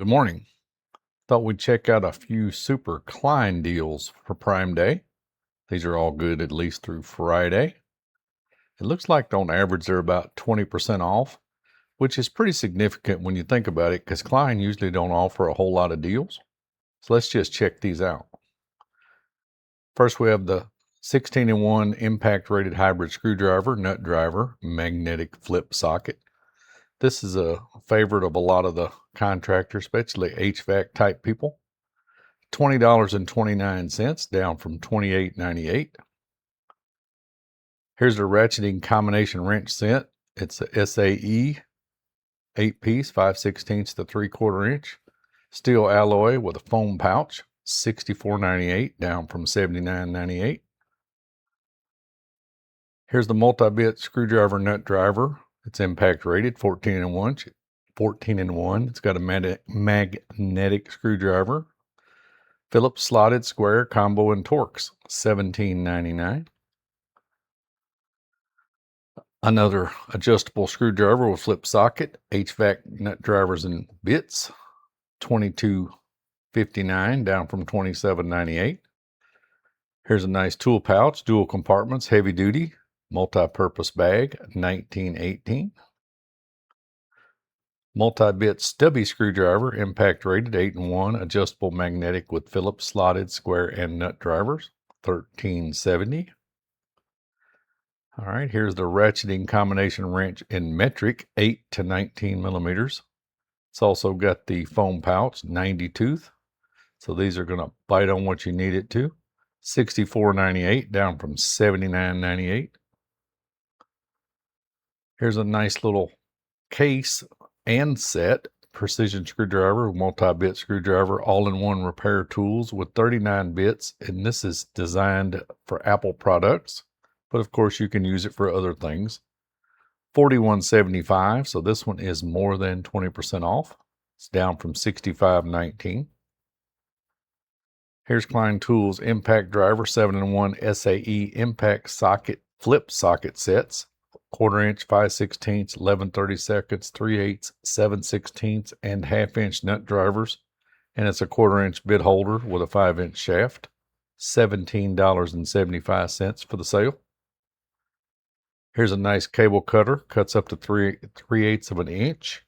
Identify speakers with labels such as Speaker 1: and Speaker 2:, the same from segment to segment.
Speaker 1: Good morning. Thought we'd check out a few super Klein deals for Prime Day. These are all good at least through Friday. It looks like on average they're about 20% off, which is pretty significant when you think about it because Klein usually don't offer a whole lot of deals. So let's just check these out. First we have the 16-in-1 impact rated hybrid screwdriver, nut driver, magnetic flip socket. This is a favorite of a lot of the contractors, especially HVAC type people. $20.29, down from $28.98. Here's the ratcheting combination wrench set. It's a SAE 8-piece, 5/16 to 3/4 inch. Steel alloy with a foam pouch, $64.98, down from $79.98. Here's the multi-bit screwdriver nut driver. It's impact rated, 14-in-1. It's got a magnetic screwdriver. Phillips slotted square combo and Torx, $17.99. Another adjustable screwdriver with flip socket, HVAC nut drivers and bits, $22.59, down from $27.98. Here's a nice tool pouch, dual compartments, heavy duty, multi-purpose bag, $19.18. Multi-bit stubby screwdriver, impact rated, 8-in-1, adjustable magnetic with Phillips slotted square and nut drivers, $13.70. All right, here's the ratcheting combination wrench in metric, 8 to 19 millimeters. It's also got the foam pouch, 90 tooth. So these are going to bite on what you need it to. $64.98, down from $79.98. Here's a nice little case and set, precision screwdriver, multi-bit screwdriver, all-in-one repair tools with 39 bits. And this is designed for Apple products, but of course you can use it for other things. $41.75, so this one is more than 20% off. It's down from $65.19. Here's Klein Tools impact driver, 7-in-1 SAE impact socket flip socket sets, 1/4 inch, 5/16, 11/32, 3/8, 7/16, and 1/2 inch nut drivers, and it's a 1/4 inch bit holder with a 5-inch shaft. $17.75 for the sale. Here's a nice cable cutter, cuts up to 3/8 of an inch,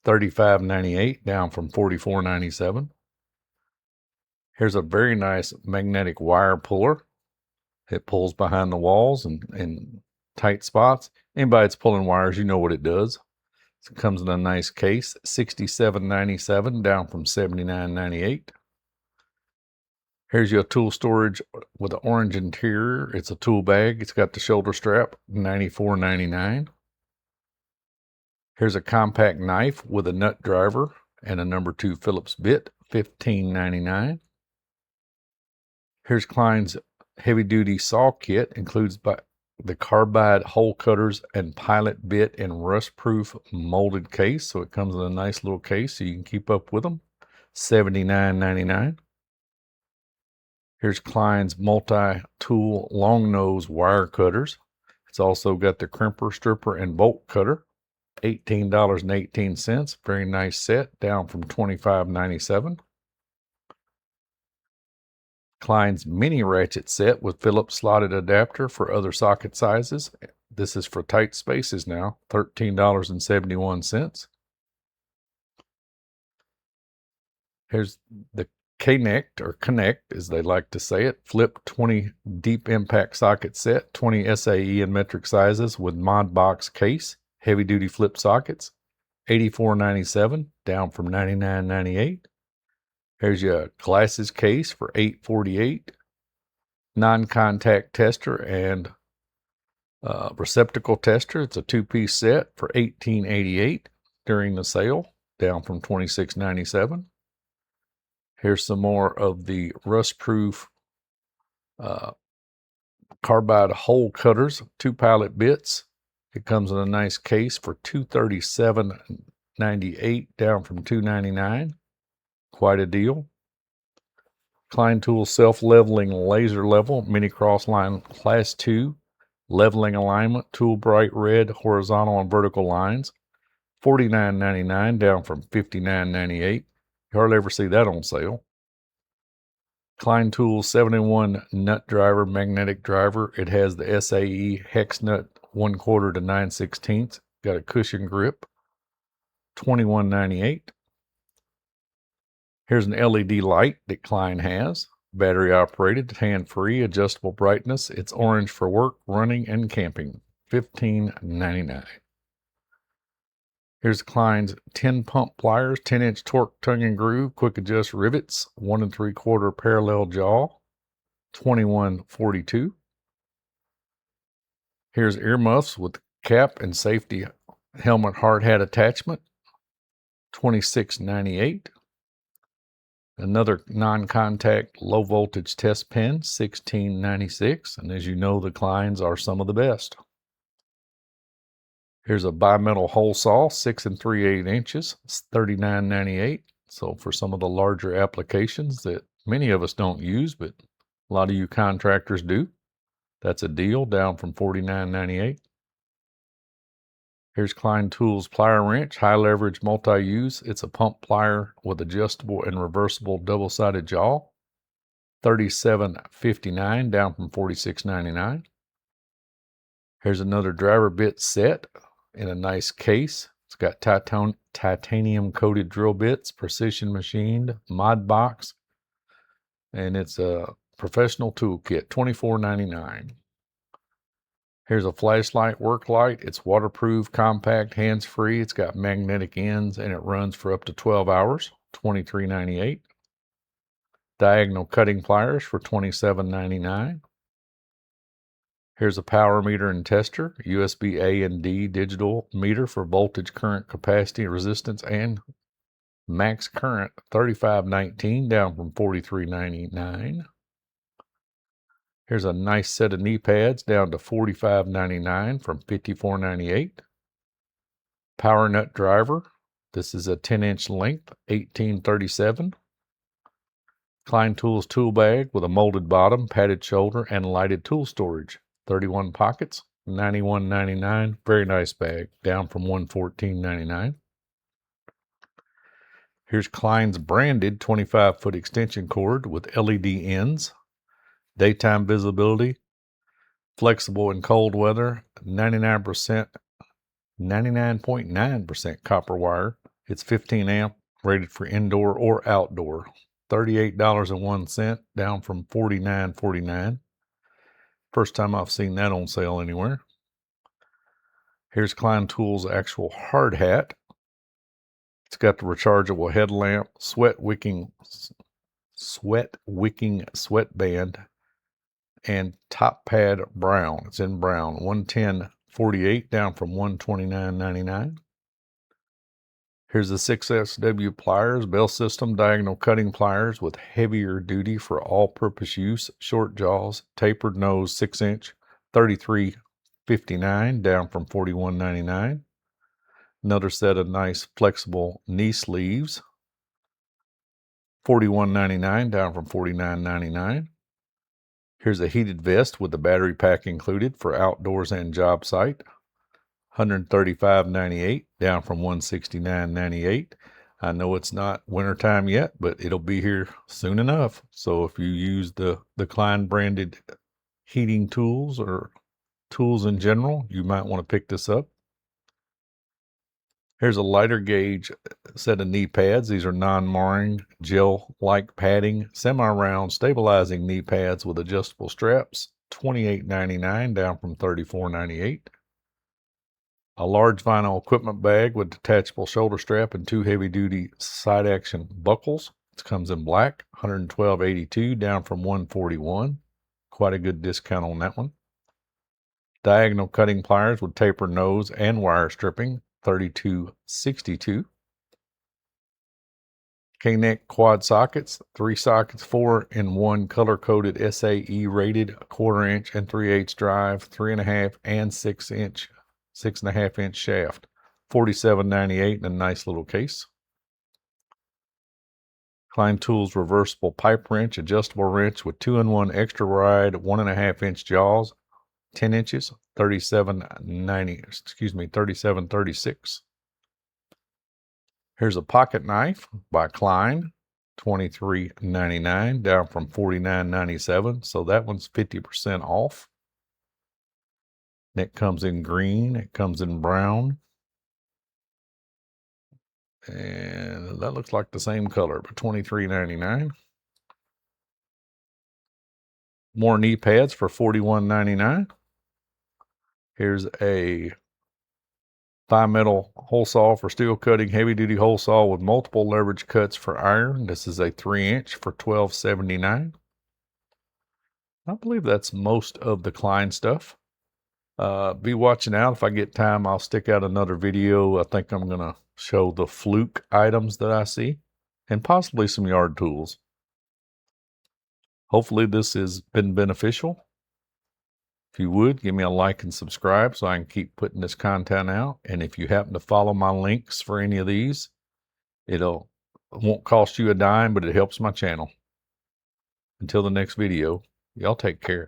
Speaker 1: $35.98, down from $44.97. Here's a very nice magnetic wire puller. It pulls behind the walls and in tight spots. Anybody that's pulling wires, you know what it does. It comes in a nice case, $67.97, down from $79.98. Here's your tool storage with an orange interior. It's a tool bag. It's got the shoulder strap, $94.99. Here's a compact knife with a nut driver and a number 2 Phillips bit, $15.99. Here's Klein's heavy-duty saw kit, includes the carbide hole cutters and pilot bit in rust-proof molded case. So it comes in a nice little case so you can keep up with them, $79.99. Here's Klein's multi-tool long nose wire cutters. It's also got the crimper, stripper, and bolt cutter, $18.18. Very nice set, down from $25.97. Klein's mini ratchet set with Phillips slotted adapter for other socket sizes. This is for tight spaces now, $13.71. Here's the KNECT, or KNECT as they like to say it, flip 20 deep impact socket set, 20 SAE and metric sizes with mod box case, heavy duty flip sockets, $84.97, down from $99.98. Here's your glasses case for $8.48, non-contact tester and receptacle tester. It's a 2-piece set for $18.88 during the sale, down from $26.97. Here's some more of the rust-proof carbide hole cutters, 2 pilot bits. It comes in a nice case for $237.98, down from $299. Quite a deal. Klein Tools self-leveling laser level, mini cross line class 2, leveling alignment, tool bright red, horizontal and vertical lines, $49.99, down from $59.98. You hardly ever see that on sale. Klein Tools 71 nut driver, magnetic driver. It has the SAE hex nut 1/4 to 9/16. Got a cushion grip. $21.98. Here's an LED light that Klein has. Battery operated, hand free, adjustable brightness. It's orange for work, running, and camping. $15.99. Here's Klein's 10 pump pliers, 10-inch torque tongue and groove, quick adjust rivets, 1 3/4 parallel jaw, $21.42. Here's earmuffs with cap and safety helmet hard hat attachment, $26.98. Another non-contact low voltage test pen, $16.96. And as you know, the Kleins are some of the best. Here's a bimetal hole saw, 6 3/8 inches, it's $39.98. So for some of the larger applications that many of us don't use, but a lot of you contractors do, that's a deal, down from $49.98. Here's Klein Tools plier wrench, high leverage multi-use. It's a pump plier with adjustable and reversible double-sided jaw, $37.59, down from $46.99. Here's another driver bit set in a nice case. It's got titanium coated drill bits, precision machined, mod box, and it's a professional toolkit, $24.99. Here's a flashlight work light. It's waterproof, compact, hands-free. It's got magnetic ends and it runs for up to 12 hours, $23.98. Diagonal cutting pliers for $27.99. Here's a power meter and tester, USB A and D digital meter for voltage, current, capacity, resistance, and max current, $35.19, down from $43.99. Here's a nice set of knee pads down to $45.99 from $54.98. Power nut driver. This is a 10-inch length, $18.37. Klein Tools tool bag with a molded bottom, padded shoulder, and lighted tool storage. 31 pockets, $91.99. Very nice bag, down from $114.99. Here's Klein's branded 25-foot extension cord with LED ends. Daytime visibility, flexible in cold weather, 99.9% copper wire. It's 15 amp, rated for indoor or outdoor. $38.01, down from $49.49. First time I've seen that on sale anywhere. Here's Klein Tools' actual hard hat. It's got the rechargeable headlamp, sweat wicking sweatband, and top pad brown. It's in brown, $110.48, down from $129.99. Here's the 6SW pliers, bell system, diagonal cutting pliers with heavier duty for all-purpose use, short jaws, tapered nose, 6-inch, $33.59, down from $41.99. Another set of nice flexible knee sleeves, $41.99, down from $49.99. Here's a heated vest with the battery pack included for outdoors and job site, $135.98, down from $169.98. I know it's not wintertime yet, but it'll be here soon enough. So if you use the Klein branded heating tools or tools in general, you might want to pick this up. Here's a lighter gauge set of knee pads. These are non-marring, gel-like padding, semi-round, stabilizing knee pads with adjustable straps, $28.99, down from $34.98. A large vinyl equipment bag with detachable shoulder strap and 2 heavy-duty side-action buckles. It comes in black, $112.82, down from $141. Quite a good discount on that one. Diagonal cutting pliers with tapered nose and wire stripping, $32.62. KNECT quad sockets, 3 sockets, 4-in-1 color-coded SAE rated, 1/4 inch and 3/8 drive, 3.5 and 6.5 inch shaft, $47.98 in a nice little case. Klein Tools reversible pipe wrench, adjustable wrench with 2-in-1 extra wide, 1.5 inch jaws, 10 inches, $37.36. Here's a pocket knife by Klein, $23.99, down from $49.97. So that one's 50% off. And it comes in green, it comes in brown, and that looks like the same color, but $23.99. More knee pads for $41.99. Here's a 5-metal hole saw for steel cutting, heavy duty hole saw with multiple leverage cuts for iron. This is a 3-inch for $12.79. I believe that's most of the Klein stuff. Be watching out. If I get time, I'll stick out another video. I think I'm going to show the fluke items that I see and possibly some yard tools. Hopefully this has been beneficial. If you would, give me a like and subscribe so I can keep putting this content out. And if you happen to follow my links for any of these, it won't cost you a dime, but it helps my channel. Until the next video, y'all take care.